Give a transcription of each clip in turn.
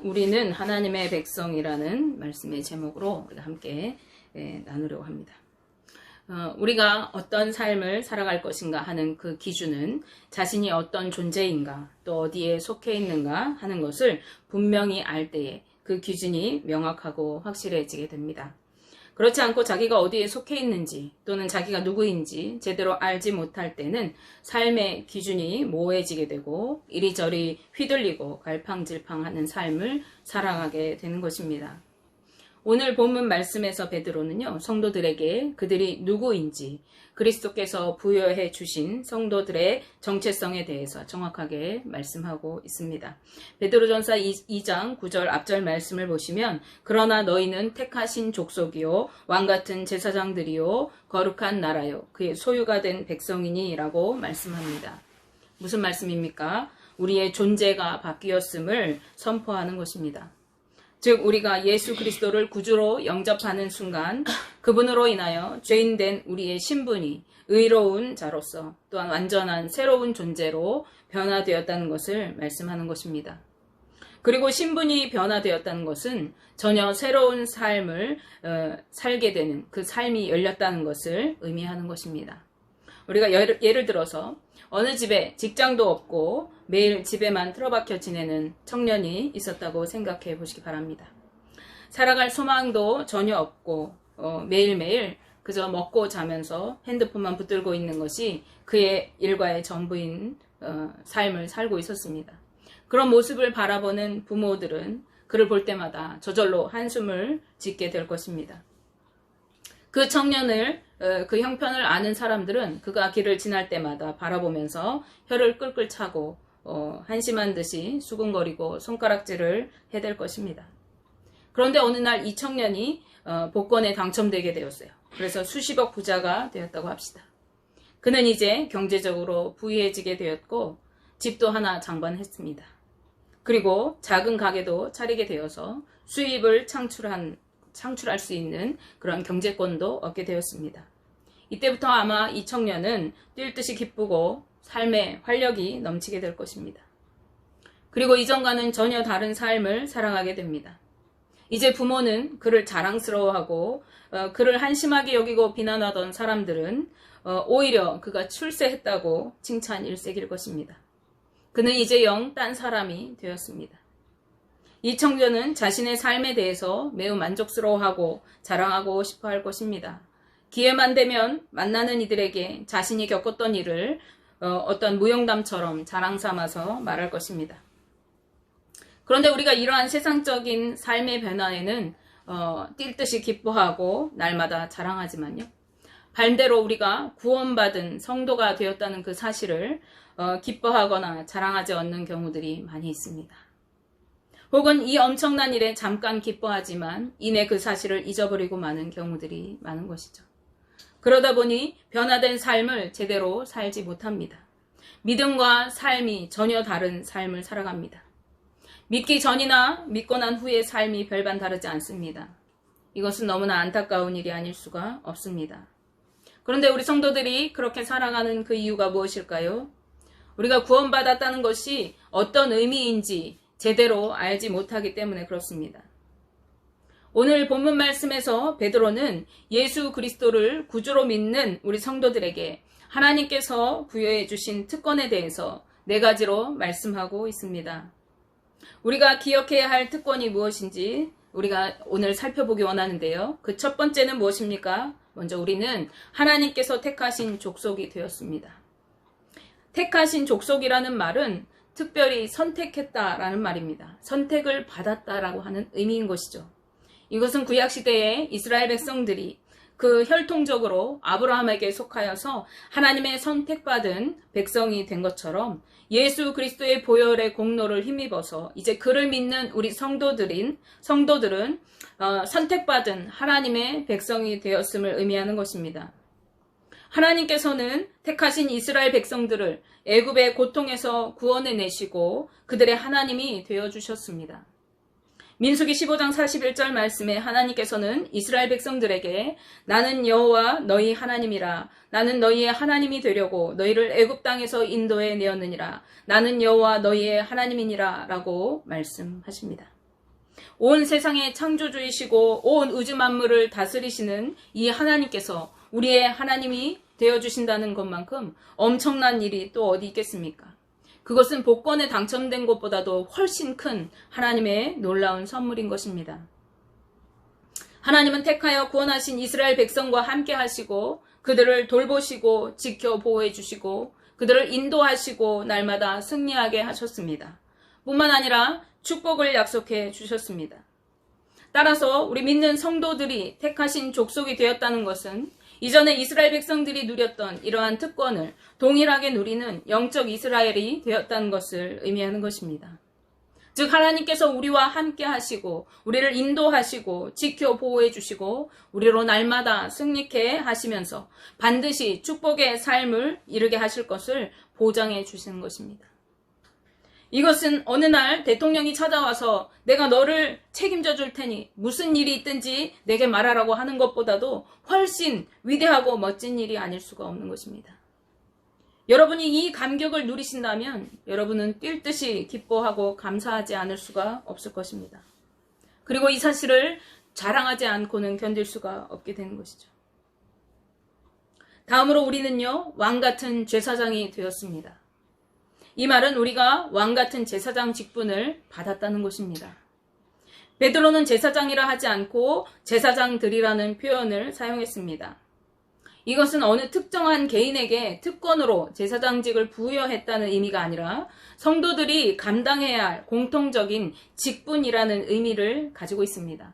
우리는 하나님의 백성이라는 말씀의 제목으로 우리가 함께 나누려고 합니다. 우리가 어떤 삶을 살아갈 것인가 하는 그 기준은 자신이 어떤 존재인가 또 어디에 속해 있는가 하는 것을 분명히 알 때에 그 기준이 명확하고 확실해지게 됩니다. 그렇지 않고 자기가 어디에 속해 있는지 또는 자기가 누구인지 제대로 알지 못할 때는 삶의 기준이 모호해지게 되고 이리저리 휘둘리고 갈팡질팡하는 삶을 살아가게 되는 것입니다. 오늘 본문 말씀에서 베드로는요, 성도들에게 그들이 누구인지 그리스도께서 부여해 주신 성도들의 정체성에 대해서 정확하게 말씀하고 있습니다. 베드로전서 2장 9절 앞절 말씀을 보시면 그러나 너희는 택하신 족속이요 왕같은 제사장들이요 거룩한 나라요 그의 소유가 된 백성이니 라고 말씀합니다. 무슨 말씀입니까? 우리의 존재가 바뀌었음을 선포하는 것입니다. 즉 우리가 예수 그리스도를 구주로 영접하는 순간 그분으로 인하여 죄인된 우리의 신분이 의로운 자로서 또한 완전한 새로운 존재로 변화되었다는 것을 말씀하는 것입니다. 그리고 신분이 변화되었다는 것은 전혀 새로운 삶을 살게 되는 그 삶이 열렸다는 것을 의미하는 것입니다. 우리가 예를 들어서 어느 집에 직장도 없고 매일 집에만 틀어박혀 지내는 청년이 있었다고 생각해 보시기 바랍니다. 살아갈 소망도 전혀 없고 매일매일 그저 먹고 자면서 핸드폰만 붙들고 있는 것이 그의 일과의 전부인 삶을 살고 있었습니다. 그런 모습을 바라보는 부모들은 그를 볼 때마다 저절로 한숨을 짓게 될 것입니다. 그 청년을 그 형편을 아는 사람들은 그가 길을 지날 때마다 바라보면서 혀를 끌끌 차고 한심한 듯이 수군거리고 손가락질을 해댈 것입니다. 그런데 어느 날 이 청년이 복권에 당첨되게 되었어요. 그래서 수십억 부자가 되었다고 합시다. 그는 이제 경제적으로 부유해지게 되었고 집도 하나 장만했습니다. 그리고 작은 가게도 차리게 되어서 수입을 창출할 수 있는 그런 경제권도 얻게 되었습니다. 이때부터 아마 이 청년은 뛸 듯이 기쁘고 삶에 활력이 넘치게 될 것입니다. 그리고 이전과는 전혀 다른 삶을 살아가게 됩니다. 이제 부모는 그를 자랑스러워하고 그를 한심하게 여기고 비난하던 사람들은 오히려 그가 출세했다고 칭찬 일색일 것입니다. 그는 이제 영 딴 사람이 되었습니다. 이 청년은 자신의 삶에 대해서 매우 만족스러워하고 자랑하고 싶어 할 것입니다. 기회만 되면 만나는 이들에게 자신이 겪었던 일을 어떤 무용담처럼 자랑 삼아서 말할 것입니다. 그런데 우리가 이러한 세상적인 삶의 변화에는 뛸 듯이 기뻐하고 날마다 자랑하지만요. 반대로 우리가 구원받은 성도가 되었다는 그 사실을 기뻐하거나 자랑하지 않는 경우들이 많이 있습니다. 혹은 이 엄청난 일에 잠깐 기뻐하지만 이내 그 사실을 잊어버리고 마는 경우들이 많은 것이죠. 그러다 보니 변화된 삶을 제대로 살지 못합니다. 믿음과 삶이 전혀 다른 삶을 살아갑니다. 믿기 전이나 믿고 난 후의 삶이 별반 다르지 않습니다. 이것은 너무나 안타까운 일이 아닐 수가 없습니다. 그런데 우리 성도들이 그렇게 살아가는 그 이유가 무엇일까요? 우리가 구원받았다는 것이 어떤 의미인지 제대로 알지 못하기 때문에 그렇습니다. 오늘 본문 말씀에서 베드로는 예수 그리스도를 구주로 믿는 우리 성도들에게 하나님께서 부여해 주신 특권에 대해서 4가지로 말씀하고 있습니다. 우리가 기억해야 할 특권이 무엇인지 우리가 오늘 살펴보기 원하는데요. 그 첫 번째는 무엇입니까? 먼저 우리는 하나님께서 택하신 족속이 되었습니다. 택하신 족속이라는 말은 특별히 선택했다라는 말입니다. 선택을 받았다라고 하는 의미인 것이죠. 이것은 구약시대의 이스라엘 백성들이 그 혈통적으로 아브라함에게 속하여서 하나님의 선택받은 백성이 된 것처럼 예수 그리스도의 보혈의 공로를 힘입어서 이제 그를 믿는 우리 성도들은 선택받은 하나님의 백성이 되었음을 의미하는 것입니다. 하나님께서는 택하신 이스라엘 백성들을 애굽의 고통에서 구원해 내시고 그들의 하나님이 되어주셨습니다. 민수기 15장 41절 말씀에 하나님께서는 이스라엘 백성들에게 나는 여호와 너희 하나님이라 나는 너희의 하나님이 되려고 너희를 애굽 땅에서 인도해 내었느니라 나는 여호와 너희의 하나님이니라 라고 말씀하십니다. 온 세상의 창조주이시고 온 우주 만물을 다스리시는 이 하나님께서 우리의 하나님이 되어주신다는 것만큼 엄청난 일이 또 어디 있겠습니까? 그것은 복권에 당첨된 것보다도 훨씬 큰 하나님의 놀라운 선물인 것입니다. 하나님은 택하여 구원하신 이스라엘 백성과 함께 하시고 그들을 돌보시고 지켜 보호해 주시고 그들을 인도하시고 날마다 승리하게 하셨습니다. 뿐만 아니라 축복을 약속해 주셨습니다. 따라서 우리 믿는 성도들이 택하신 족속이 되었다는 것은 이전에 이스라엘 백성들이 누렸던 이러한 특권을 동일하게 누리는 영적 이스라엘이 되었다는 것을 의미하는 것입니다. 즉 하나님께서 우리와 함께 하시고 우리를 인도하시고 지켜 보호해 주시고 우리로 날마다 승리케 하시면서 반드시 축복의 삶을 이루게 하실 것을 보장해 주시는 것입니다. 이것은 어느 날 대통령이 찾아와서 내가 너를 책임져 줄 테니 무슨 일이 있든지 내게 말하라고 하는 것보다도 훨씬 위대하고 멋진 일이 아닐 수가 없는 것입니다. 여러분이 이 감격을 누리신다면 여러분은 뛸 듯이 기뻐하고 감사하지 않을 수가 없을 것입니다. 그리고 이 사실을 자랑하지 않고는 견딜 수가 없게 되는 것이죠. 다음으로 우리는요, 왕같은 제사장이 되었습니다. 이 말은 우리가 왕같은 제사장 직분을 받았다는 것입니다. 베드로는 제사장이라 하지 않고 제사장들이라는 표현을 사용했습니다. 이것은 어느 특정한 개인에게 특권으로 제사장직을 부여했다는 의미가 아니라 성도들이 감당해야 할 공통적인 직분이라는 의미를 가지고 있습니다.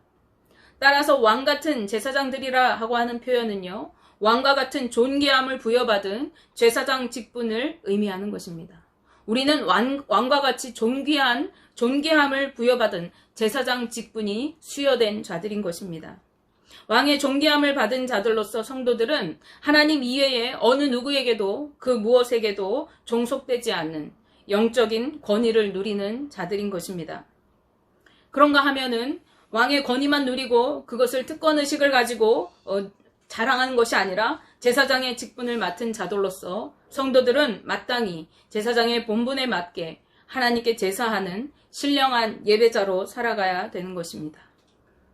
따라서 왕같은 제사장들이라 하고 하는 표현은요, 왕과 같은 존귀함을 부여받은 제사장 직분을 의미하는 것입니다. 우리는 왕과 같이 존귀함을 부여받은 제사장 직분이 수여된 자들인 것입니다. 왕의 존귀함을 받은 자들로서 성도들은 하나님 이외에 어느 누구에게도 그 무엇에게도 종속되지 않는 영적인 권위를 누리는 자들인 것입니다. 그런가 하면은 왕의 권위만 누리고 그것을 특권의식을 가지고 자랑하는 것이 아니라 제사장의 직분을 맡은 자들로서 성도들은 마땅히 제사장의 본분에 맞게 하나님께 제사하는 신령한 예배자로 살아가야 되는 것입니다.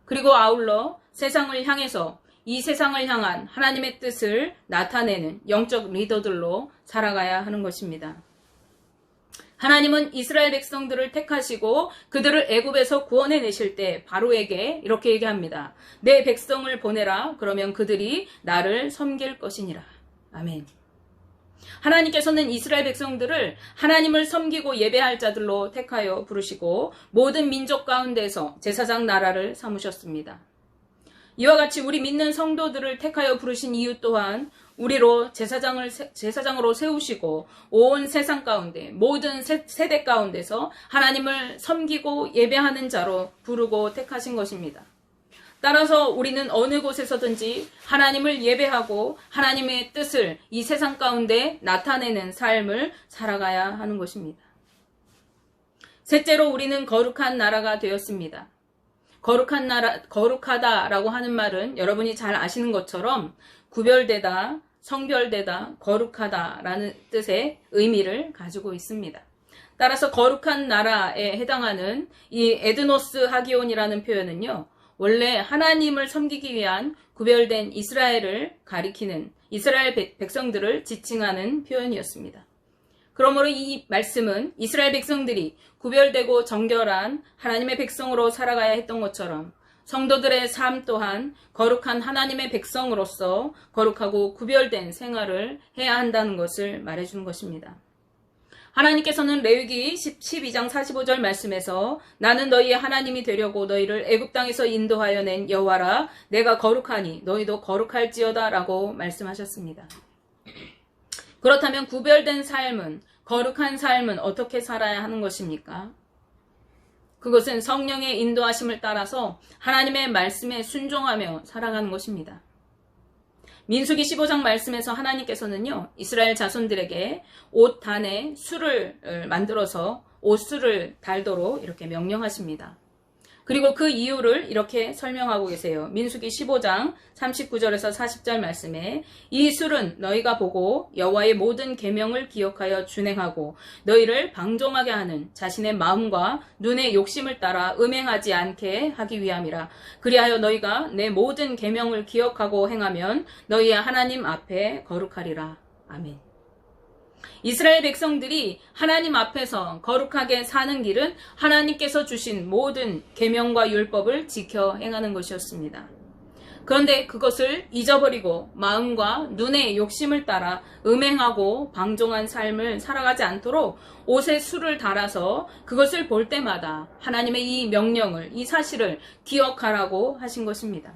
그리고 아울러 세상을 향해서 이 세상을 향한 하나님의 뜻을 나타내는 영적 리더들로 살아가야 하는 것입니다. 하나님은 이스라엘 백성들을 택하시고 그들을 애굽에서 구원해 내실 때 바로에게 이렇게 얘기합니다. 내 백성을 보내라. 그러면 그들이 나를 섬길 것이니라. 아멘. 하나님께서는 이스라엘 백성들을 하나님을 섬기고 예배할 자들로 택하여 부르시고 모든 민족 가운데서 제사장 나라를 삼으셨습니다. 이와 같이 우리 믿는 성도들을 택하여 부르신 이유 또한 우리로 제사장으로 세우시고 온 세상 가운데 모든 세대 가운데서 하나님을 섬기고 예배하는 자로 부르고 택하신 것입니다. 따라서 우리는 어느 곳에서든지 하나님을 예배하고 하나님의 뜻을 이 세상 가운데 나타내는 삶을 살아가야 하는 것입니다. 셋째로 우리는 거룩한 나라가 되었습니다. 거룩하다라고 하는 말은 여러분이 잘 아시는 것처럼 구별되다, 성별되다, 거룩하다라는 뜻의 의미를 가지고 있습니다. 따라서 거룩한 나라에 해당하는 이 에드노스 하기온이라는 표현은요, 원래 하나님을 섬기기 위한 구별된 이스라엘을 가리키는 이스라엘 백성들을 지칭하는 표현이었습니다. 그러므로 이 말씀은 이스라엘 백성들이 구별되고 정결한 하나님의 백성으로 살아가야 했던 것처럼 성도들의 삶 또한 거룩한 하나님의 백성으로서 거룩하고 구별된 생활을 해야 한다는 것을 말해주는 것입니다. 하나님께서는 레위기 12장 45절 말씀에서 나는 너희의 하나님이 되려고 너희를 애굽 땅에서 인도하여 낸 여호와라 내가 거룩하니 너희도 거룩할지어다 라고 말씀하셨습니다. 그렇다면 구별된 삶은 거룩한 삶은 어떻게 살아야 하는 것입니까? 그것은 성령의 인도하심을 따라서 하나님의 말씀에 순종하며 살아가는 것입니다. 민수기 15장 말씀에서 하나님께서는요, 이스라엘 자손들에게 옷단에 술을 만들어서 옷술을 달도록 이렇게 명령하십니다. 그리고 그 이유를 이렇게 설명하고 계세요. 민수기 15장 39절에서 40절 말씀에 이 술은 너희가 보고 여호와의 모든 계명을 기억하여 준행하고 너희를 방종하게 하는 자신의 마음과 눈의 욕심을 따라 음행하지 않게 하기 위함이라. 그리하여 너희가 내 모든 계명을 기억하고 행하면 너희의 하나님 앞에 거룩하리라. 아멘. 이스라엘 백성들이 하나님 앞에서 거룩하게 사는 길은 하나님께서 주신 모든 계명과 율법을 지켜 행하는 것이었습니다. 그런데 그것을 잊어버리고 마음과 눈의 욕심을 따라 음행하고 방종한 삶을 살아가지 않도록 옷에 술을 달아서 그것을 볼 때마다 하나님의 이 명령을, 이 사실을 기억하라고 하신 것입니다.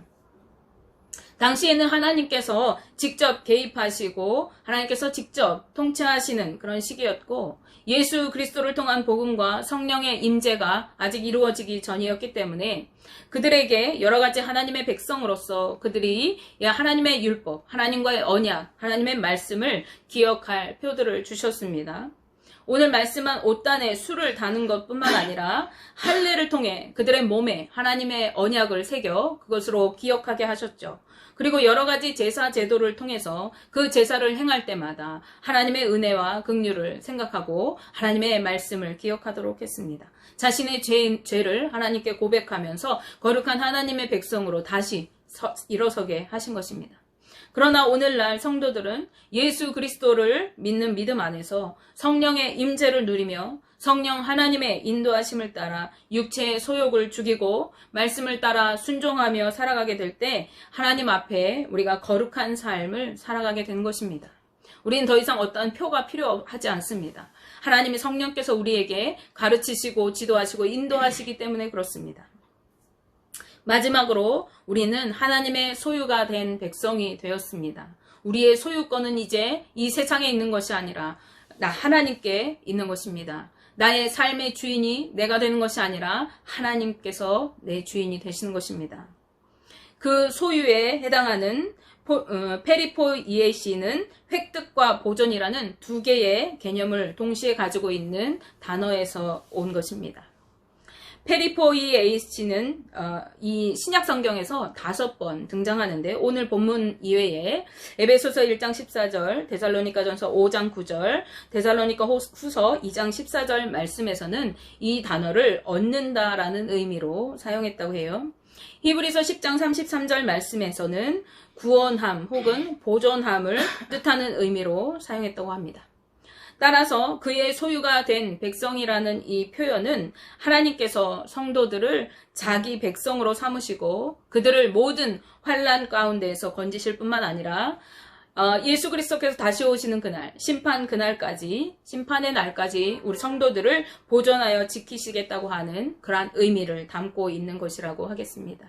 당시에는 하나님께서 직접 개입하시고 하나님께서 직접 통치하시는 그런 시기였고 예수 그리스도를 통한 복음과 성령의 임재가 아직 이루어지기 전이었기 때문에 그들에게 여러 가지 하나님의 백성으로서 그들이 하나님의 율법, 하나님과의 언약, 하나님의 말씀을 기억할 표들을 주셨습니다. 오늘 말씀한 옷단에 술을 다는 것뿐만 아니라 할례를 통해 그들의 몸에 하나님의 언약을 새겨 그것으로 기억하게 하셨죠. 그리고 여러 가지 제사 제도를 통해서 그 제사를 행할 때마다 하나님의 은혜와 긍휼을 생각하고 하나님의 말씀을 기억하도록 했습니다. 자신의 죄를 하나님께 고백하면서 거룩한 하나님의 백성으로 다시 일어서게 하신 것입니다. 그러나 오늘날 성도들은 예수 그리스도를 믿는 믿음 안에서 성령의 임재를 누리며 성령 하나님의 인도하심을 따라 육체의 소욕을 죽이고 말씀을 따라 순종하며 살아가게 될 때 하나님 앞에 우리가 거룩한 삶을 살아가게 된 것입니다. 우리는 더 이상 어떠한 표가 필요하지 않습니다. 하나님의 성령께서 우리에게 가르치시고 지도하시고 인도하시기 때문에 그렇습니다. 마지막으로 우리는 하나님의 소유가 된 백성이 되었습니다. 우리의 소유권은 이제 이 세상에 있는 것이 아니라 나 하나님께 있는 것입니다. 나의 삶의 주인이 내가 되는 것이 아니라 하나님께서 내 주인이 되시는 것입니다. 그 소유에 해당하는 페리포이에시는 획득과 보존이라는 두 개의 개념을 동시에 가지고 있는 단어에서 온 것입니다. 페리포이에이시는 이 신약 성경에서 5번 등장하는데 오늘 본문 이외에 에베소서 1장 14절, 데살로니가전서 5장 9절, 데살로니가 후서 2장 14절 말씀에서는 이 단어를 얻는다라는 의미로 사용했다고 해요. 히브리서 10장 33절 말씀에서는 구원함 혹은 보존함을 뜻하는 의미로 사용했다고 합니다. 따라서 그의 소유가 된 백성이라는 이 표현은 하나님께서 성도들을 자기 백성으로 삼으시고 그들을 모든 환난 가운데에서 건지실 뿐만 아니라 예수 그리스도께서 다시 오시는 그날, 심판 그날까지, 심판의 날까지 우리 성도들을 보존하여 지키시겠다고 하는 그러한 의미를 담고 있는 것이라고 하겠습니다.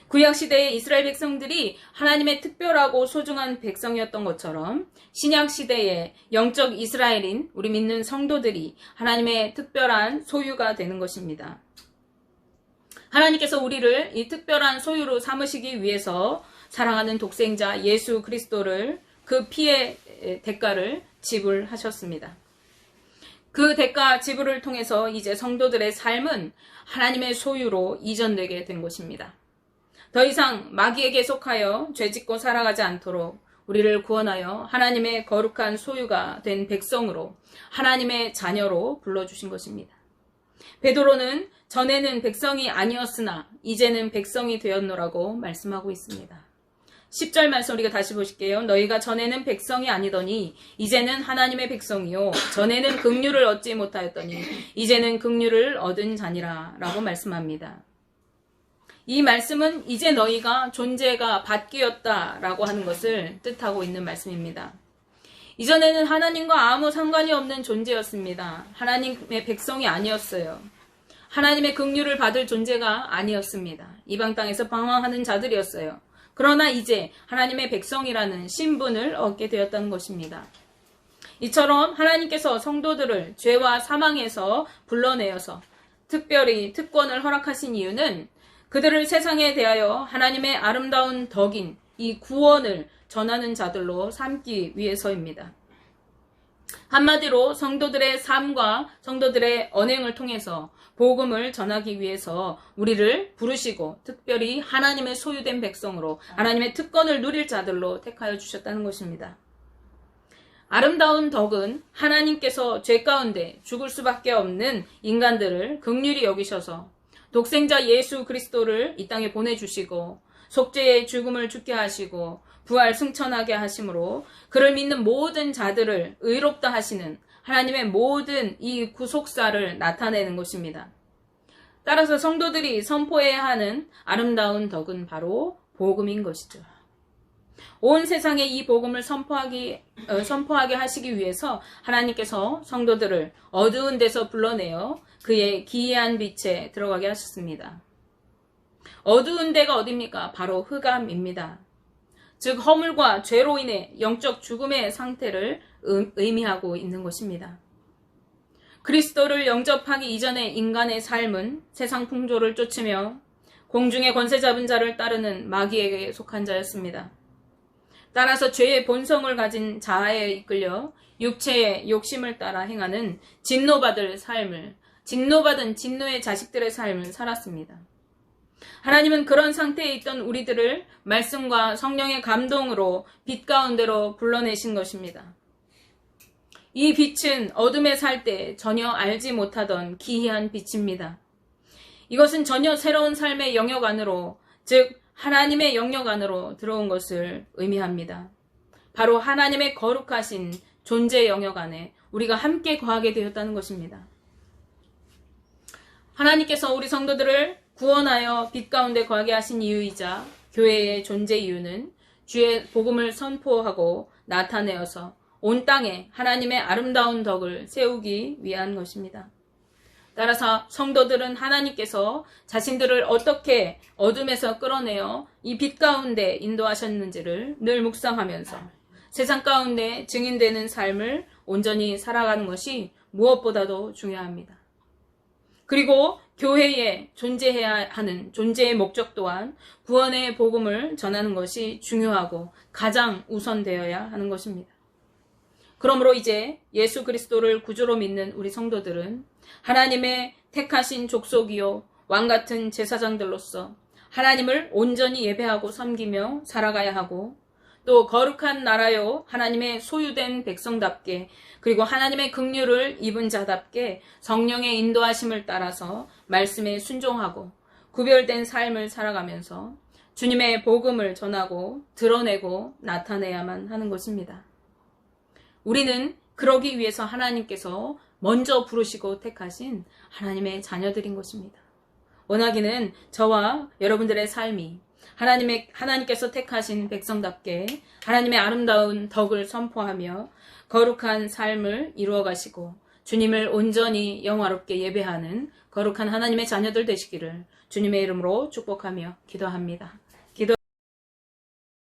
구약시대의 이스라엘 백성들이 하나님의 특별하고 소중한 백성이었던 것처럼 신약시대의 영적 이스라엘인 우리 믿는 성도들이 하나님의 특별한 소유가 되는 것입니다. 하나님께서 우리를 이 특별한 소유로 삼으시기 위해서 사랑하는 독생자 예수 그리스도를 그 피의 대가를 지불하셨습니다. 그 대가 지불을 통해서 이제 성도들의 삶은 하나님의 소유로 이전되게 된 것입니다. 더 이상 마귀에게 속하여 죄짓고 살아가지 않도록 우리를 구원하여 하나님의 거룩한 소유가 된 백성으로 하나님의 자녀로 불러주신 것입니다. 베드로는 전에는 백성이 아니었으나 이제는 백성이 되었노라고 말씀하고 있습니다. 10절 말씀 우리가 다시 보실게요. 너희가 전에는 백성이 아니더니 이제는 하나님의 백성이요 전에는 긍휼을 얻지 못하였더니 이제는 긍휼을 얻은 자니라 라고 말씀합니다. 이 말씀은 이제 너희가 존재가 바뀌었다라고 하는 것을 뜻하고 있는 말씀입니다. 이전에는 하나님과 아무 상관이 없는 존재였습니다. 하나님의 백성이 아니었어요. 하나님의 긍휼을 받을 존재가 아니었습니다. 이방 땅에서 방황하는 자들이었어요. 그러나 이제 하나님의 백성이라는 신분을 얻게 되었다는 것입니다. 이처럼 하나님께서 성도들을 죄와 사망에서 불러내어서 특별히 특권을 허락하신 이유는 그들을 세상에 대하여 하나님의 아름다운 덕인 이 구원을 전하는 자들로 삼기 위해서입니다. 한마디로 성도들의 삶과 성도들의 언행을 통해서 복음을 전하기 위해서 우리를 부르시고 특별히 하나님의 소유된 백성으로 하나님의 특권을 누릴 자들로 택하여 주셨다는 것입니다. 아름다운 덕은 하나님께서 죄 가운데 죽을 수밖에 없는 인간들을 긍휼히 여기셔서 독생자 예수 그리스도를 이 땅에 보내주시고 속죄의 죽음을 죽게 하시고 부활 승천하게 하심으로 그를 믿는 모든 자들을 의롭다 하시는 하나님의 모든 이 구속사를 나타내는 것입니다. 따라서 성도들이 선포해야 하는 아름다운 덕은 바로 복음인 것이죠. 온 세상에 이 복음을 선포하게 하시기 위해서 하나님께서 성도들을 어두운 데서 불러내어 그의 기이한 빛에 들어가게 하셨습니다. 어두운 데가 어디입니까? 바로 흑암입니다. 즉 허물과 죄로 인해 영적 죽음의 상태를 의미하고 있는 것입니다. 그리스도를 영접하기 이전의 인간의 삶은 세상 풍조를 쫓으며 공중의 권세 잡은 자를 따르는 마귀에게 속한 자였습니다. 따라서 죄의 본성을 가진 자아에 이끌려 육체의 욕심을 따라 행하는 진노받은 진노의 자식들의 삶을 살았습니다. 하나님은 그런 상태에 있던 우리들을 말씀과 성령의 감동으로 빛 가운데로 불러내신 것입니다. 이 빛은 어둠에 살 때 전혀 알지 못하던 기이한 빛입니다. 이것은 전혀 새로운 삶의 영역 안으로, 즉 하나님의 영역 안으로 들어온 것을 의미합니다. 바로 하나님의 거룩하신 존재 영역 안에 우리가 함께 거하게 되었다는 것입니다. 하나님께서 우리 성도들을 구원하여 빛 가운데 거하게 하신 이유이자 교회의 존재 이유는 주의 복음을 선포하고 나타내어서 온 땅에 하나님의 아름다운 덕을 세우기 위한 것입니다. 따라서 성도들은 하나님께서 자신들을 어떻게 어둠에서 끌어내어 이 빛 가운데 인도하셨는지를 늘 묵상하면서 세상 가운데 증인되는 삶을 온전히 살아가는 것이 무엇보다도 중요합니다. 그리고 교회에 존재해야 하는 존재의 목적 또한 구원의 복음을 전하는 것이 중요하고 가장 우선되어야 하는 것입니다. 그러므로 이제 예수 그리스도를 구주로 믿는 우리 성도들은 하나님의 택하신 족속이요 왕같은 제사장들로서 하나님을 온전히 예배하고 섬기며 살아가야 하고 또 거룩한 나라요 하나님의 소유된 백성답게 그리고 하나님의 긍휼을 입은 자답게 성령의 인도하심을 따라서 말씀에 순종하고 구별된 삶을 살아가면서 주님의 복음을 전하고 드러내고 나타내야만 하는 것입니다. 우리는 그러기 위해서 하나님께서 먼저 부르시고 택하신 하나님의 자녀들인 것입니다. 원하기는 저와 여러분들의 삶이 하나님께서 택하신 백성답게 하나님의 아름다운 덕을 선포하며 거룩한 삶을 이루어 가시고 주님을 온전히 영화롭게 예배하는 거룩한 하나님의 자녀들 되시기를 주님의 이름으로 축복하며 기도합니다.